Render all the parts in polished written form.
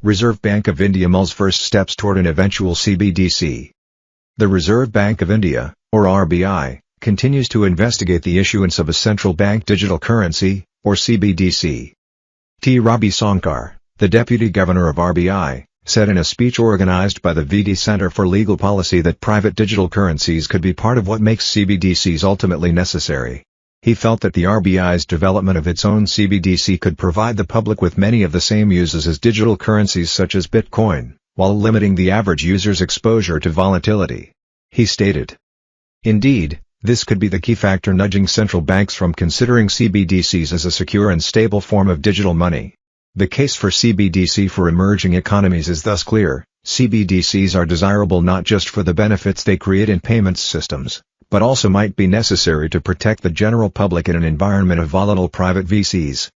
Reserve Bank of India mulls first steps toward an eventual CBDC. The Reserve Bank of India, or RBI, continues to investigate the issuance of a central bank digital currency, or CBDC. Rabi Sankar, the Deputy Governor of RBI, said in a speech organized by the Vidhi Center for Legal Policy that private digital currencies could be part of what makes CBDCs ultimately necessary. He felt that the RBI's development of its own CBDC could provide the public with many of the same uses as digital currencies such as Bitcoin, while limiting the average user's exposure to volatility. He stated, "Indeed, this could be the key factor nudging central banks from considering CBDCs as a secure and stable form of digital money. The case for CBDC for emerging economies is thus clear. CBDCs are desirable not just for the benefits they create in payments systems, but also might be necessary to protect the general public in an environment of volatile private VCs."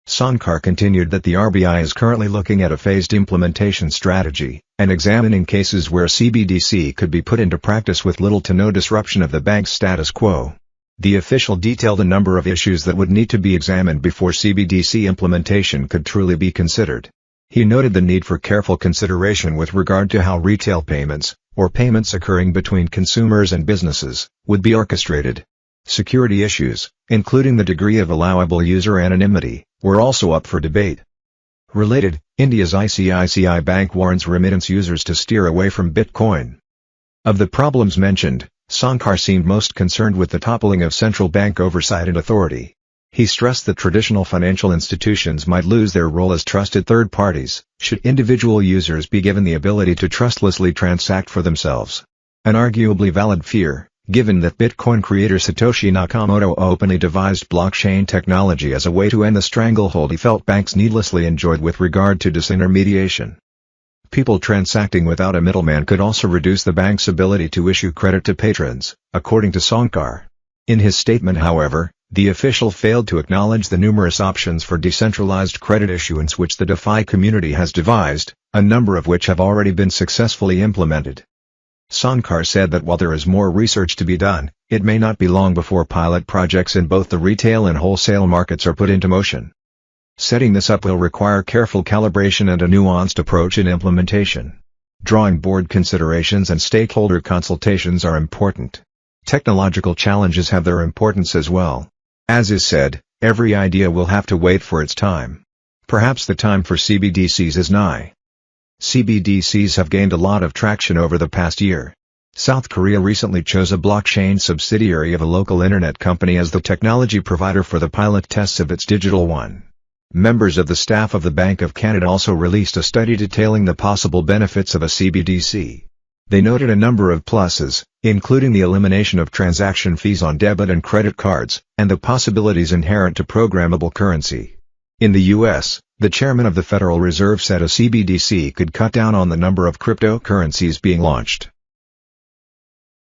Sankar continued that the RBI is currently looking at a phased implementation strategy, and examining cases where CBDC could be put into practice with little to no disruption of the bank's status quo. The official detailed a number of issues that would need to be examined before CBDC implementation could truly be considered. He noted the need for careful consideration with regard to how retail payments, or payments occurring between consumers and businesses, would be orchestrated. Security issues, including the degree of allowable user anonymity, were also up for debate. Related, India's ICICI Bank warns remittance users to steer away from Bitcoin. Of the problems mentioned, Sankar seemed most concerned with the toppling of central bank oversight and authority. He stressed that traditional financial institutions might lose their role as trusted third parties, should individual users be given the ability to trustlessly transact for themselves. An arguably valid fear, given that Bitcoin creator Satoshi Nakamoto openly devised blockchain technology as a way to end the stranglehold he felt banks needlessly enjoyed with regard to disintermediation. People transacting without a middleman could also reduce the bank's ability to issue credit to patrons, according to Sankar. In his statement, however, the official failed to acknowledge the numerous options for decentralized credit issuance which the DeFi community has devised, a number of which have already been successfully implemented. Sankar said that while there is more research to be done, it may not be long before pilot projects in both the retail and wholesale markets are put into motion. Setting this up will require careful calibration and a nuanced approach in implementation. Drawing board considerations and stakeholder consultations are important. Technological challenges have their importance as well. As is said, every idea will have to wait for its time. Perhaps the time for CBDCs is nigh. CBDCs have gained a lot of traction over the past year. South Korea recently chose a blockchain subsidiary of a local internet company as the technology provider for the pilot tests of its digital yuan. Members of the staff of the Bank of Canada also released a study detailing the possible benefits of a CBDC. They noted a number of pluses, including the elimination of transaction fees on debit and credit cards, and the possibilities inherent to programmable currency. In the U.S., the chairman of the Federal Reserve said a CBDC could cut down on the number of cryptocurrencies being launched.